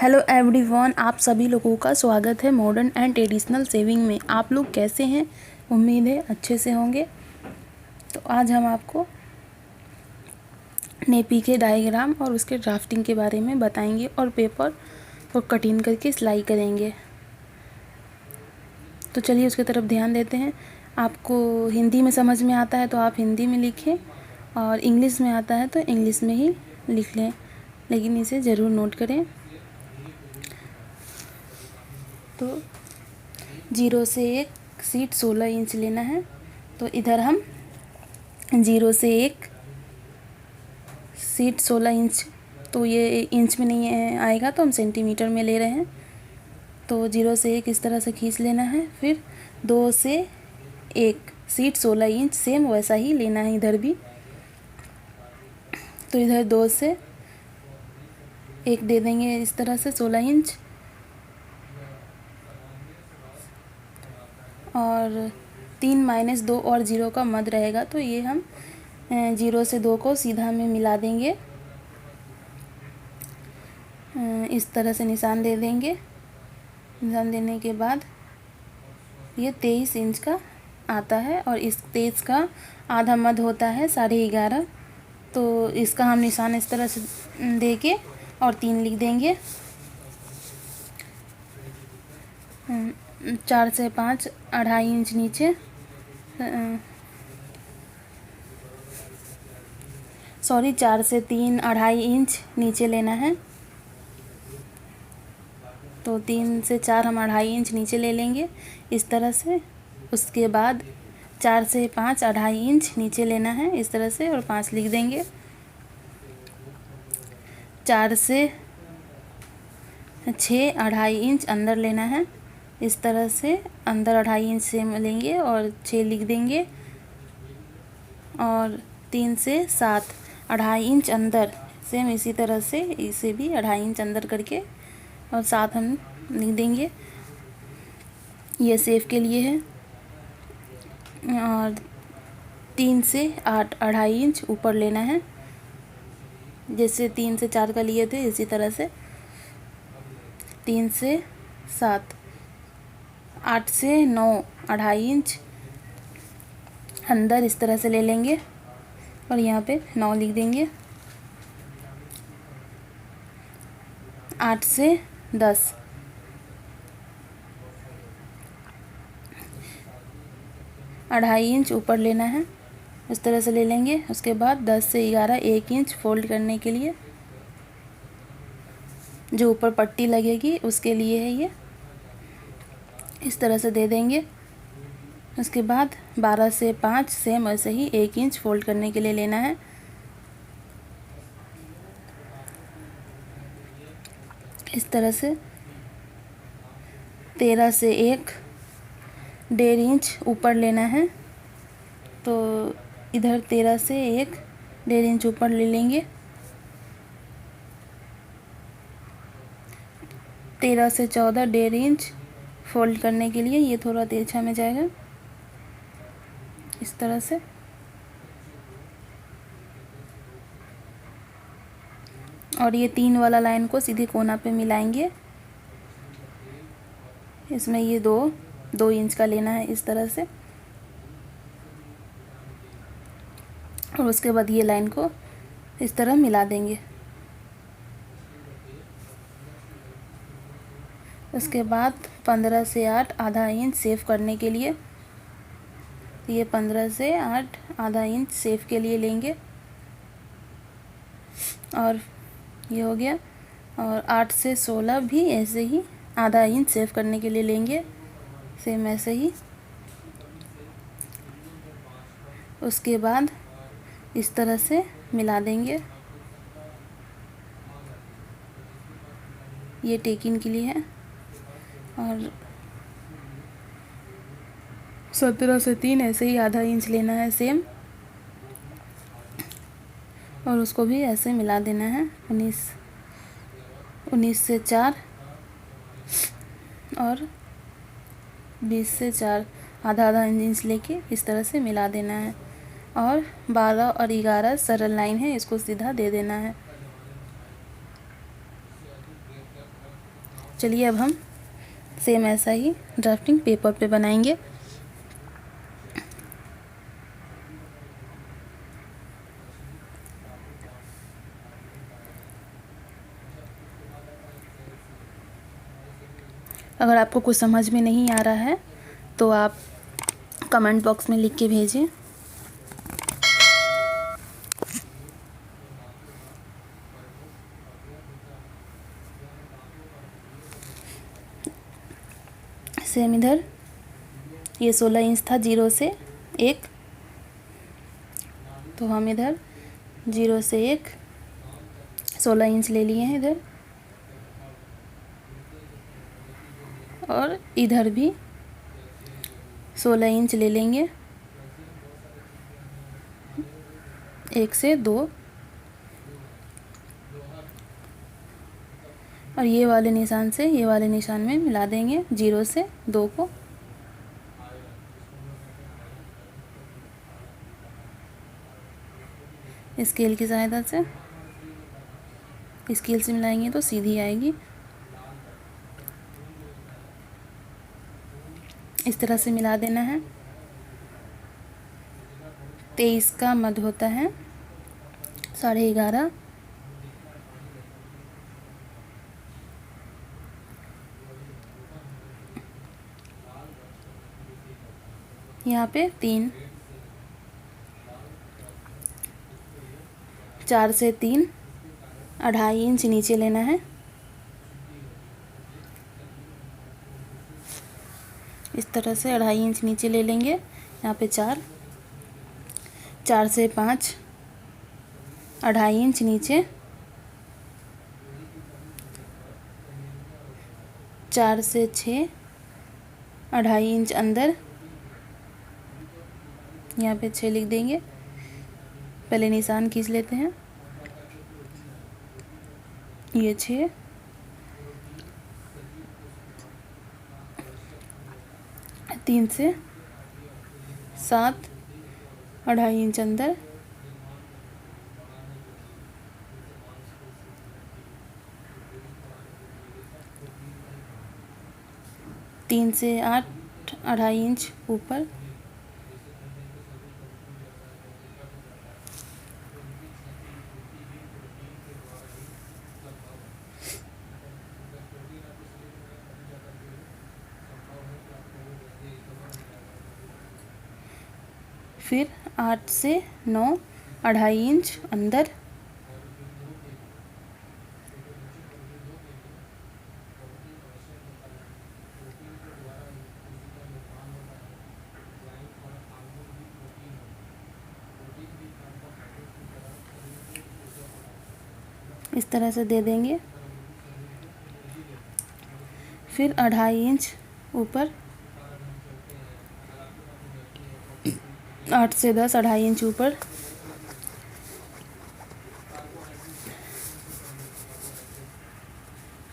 Hello everyone, आप सभी लोगों का स्वागत है मॉडर्न एंड ट्रेडिशनल सेविंग में। आप लोग कैसे हैं? उम्मीद है अच्छे से होंगे। तो आज हम आपको नेपी के डायग्राम और उसके ड्राफ्टिंग के बारे में बताएंगे और पेपर और कटिंग करके सिलाई करेंगे। तो चलिए उसकी तरफ ध्यान देते हैं। आपको हिंदी में समझ में आता है तो आप हिंदी में लिखें, और इंग्लिश में आता है तो इंग्लिश में ही लिख लें, लेकिन इसे ज़रूर नोट करें। तो 0 से 1 सीट 16 इंच लेना है। तो इधर हम 0 से 1 सीट 16 इंच, तो ये इंच में नहीं आएगा तो हम सेंटीमीटर में ले रहे हैं। तो 0 से 1 इस तरह से खींच लेना है। फिर 2 से 1 सीट 16 इंच सेम वैसा ही लेना है इधर भी। तो इधर 2 से 1 दे देंगे इस तरह से 16 इंच, और 3 - 2 और 0 का मध्य रहेगा। तो ये हम 0 से 2 को सीधा में मिला देंगे, इस तरह से निशान दे देंगे। निशान देने के बाद ये 23 इंच का आता है, और इस 23 का आधा मध्य होता है 11.5। तो इसका हम निशान इस तरह से दे के और 3 लिख देंगे। 4 से 5 2.5 इंच नीचे, सॉरी 4 से 3 2.5 इंच नीचे लेना है। तो 3 से 4 हम 2.5 इंच नीचे ले लेंगे इस तरह से। उसके बाद 4 से 5 2.5 इंच नीचे लेना है इस तरह से, और 5 लिख देंगे। 4 से 6 2.5 इंच अंदर लेना है इस तरह से, अंदर 2.5 इंच से लेंगे और 6 लिख देंगे। और 3 से 7 2.5 इंच अंदर, सेम इसी तरह से इसे भी 2.5 इंच अंदर करके और 7 हम लिख देंगे। ये सेफ के लिए है। और 3 से 8 2.5 इंच ऊपर लेना है, जैसे 3 से 4 का लिए थे इसी तरह से। 3 से 7 8 से 9 2.5 इंच अंदर इस तरह से ले लेंगे, और यहाँ पे 9 लिख देंगे। 8 से 10 2.5 इंच ऊपर लेना है, इस तरह से ले लेंगे। उसके बाद 10 से 11 1 इंच फोल्ड करने के लिए, जो ऊपर पट्टी लगेगी उसके लिए है ये, इस तरह से दे देंगे। उसके बाद 12 से 5 सेम ऐसे ही 1 इंच फोल्ड करने के लिए लेना है। इस तरह से 13 से 1 1.5 इंच ऊपर लेना है। तो इधर 13 से 1 1.5 इंच ऊपर ले लेंगे। 13 से 14 1.5 इंच फोल्ड करने के लिए, ये थोड़ा तिरछा में जाएगा इस तरह से। और ये 3 वाला लाइन को सीधे कोना पे मिलाएंगे। इसमें ये 2 इंच का लेना है इस तरह से, और उसके बाद ये लाइन को इस तरह मिला देंगे। उसके बाद 15 से 8 आधा इंच सेव करने के लिए, ये 15 से 8 आधा इंच सेव के लिए लेंगे, और ये हो गया। और 8 से 16 भी ऐसे ही आधा इंच सेव करने के लिए लेंगे, सेम ऐसे ही। उसके बाद इस तरह से मिला देंगे। ये टेकिंग के लिए है। और 17 से 3 ऐसे ही आधा इंच लेना है सेम, और उसको भी ऐसे मिला देना है। 19 से 4 और 20 से 4 आधा आधा इंच लेके इस तरह से मिला देना है। और 12 और 11 सरल लाइन है, इसको सीधा दे देना है। चलिए अब हम सेम ऐसा ही ड्राफ्टिंग पेपर पे बनाएंगे। अगर आपको कुछ समझ में नहीं आ रहा है तो आप कमेंट बॉक्स में लिख के भेजें। सेम इधर ये 16 इंच था 0 से 1, तो हम इधर 0 से 1 16 इंच ले लिए हैं इधर, और इधर भी 16 इंच ले लेंगे 1 से 2, और ये वाले निशान से ये वाले निशान में मिला देंगे 0 से 2 को। स्केल की सहायता से, स्केल से मिलाएंगे तो सीधी आएगी। इस तरह से मिला देना है। 23 का मध्य होता है 11:30। यहाँ पे 3, 4 से 3 2.5 इंच नीचे लेना है। इस तरह से 2.5 इंच नीचे ले लेंगे। यहाँ पे 4, 4 से 5 2.5 इंच नीचे, 4 से 6 2.5 इंच अंदर। यहाँ पे 6 लिख देंगे। पहले निशान खींच लेते हैं। ये 6, 3 से 7 2.5 इंच अंदर, 3 से 8 2.5 इंच ऊपर, फिर 8 से 9 2.5 इंच अंदर, इस तरह से दे देंगे। फिर 2.5 इंच ऊपर, 8 से 10 2.5 इंच ऊपर,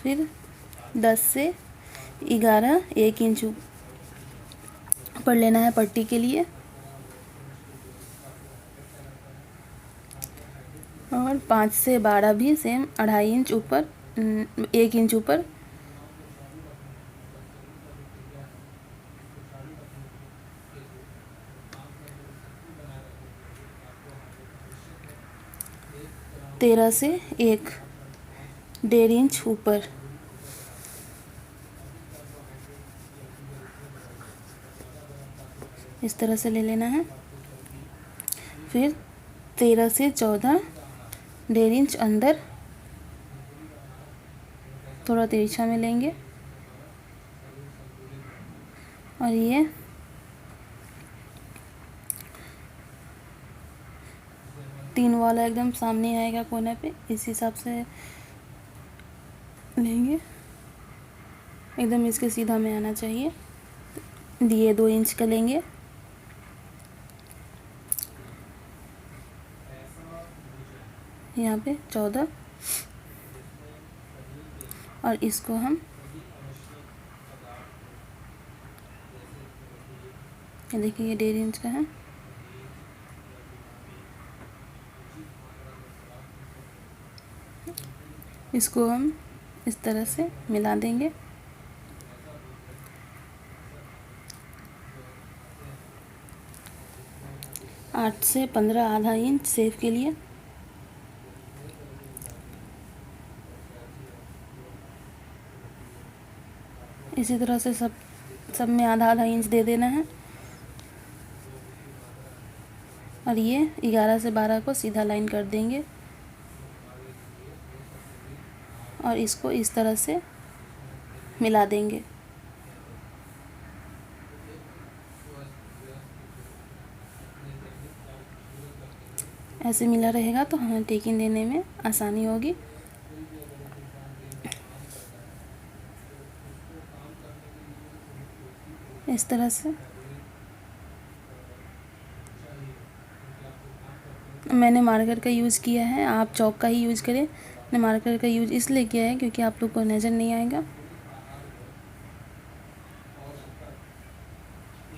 फिर 10 से 11 1 इंच ऊपर लेना है पट्टी के लिए, और 5 से 12 भी सेम 2.5 इंच ऊपर, 1 इंच ऊपर, तेरह से 1 1.5 इंच ऊपर, इस तरह से ले लेना है। फिर 13 से 14 1.5 इंच अंदर, थोड़ा तिरछा में लेंगे, और ये 3 वाला एकदम सामने आएगा कोने पे, इस हिसाब से लेंगे। एकदम इसके सीधा में आना चाहिए। दिए 2 इंच का लेंगे, यहाँ पे 14, और इसको हम ये देखिए ये 1.5 इंच का है। इसको हम इस तरह से मिला देंगे। आठ से 15 आधा इंच सेव के लिए। इसी तरह से सब में आधा आधा इंच दे देना है। और ये 11 से 12 को सीधा लाइन कर देंगे और इसको इस तरह से मिला देंगे। ऐसे मिला रहेगा तो हमें टेकिंग देने में आसानी होगी। इस तरह से मैंने मार्कर का यूज़ किया है, आप चौक का ही यूज़ करें। मैंने मार्कर का यूज़ इसलिए किया है क्योंकि आप लोग को नज़र नहीं आएगा।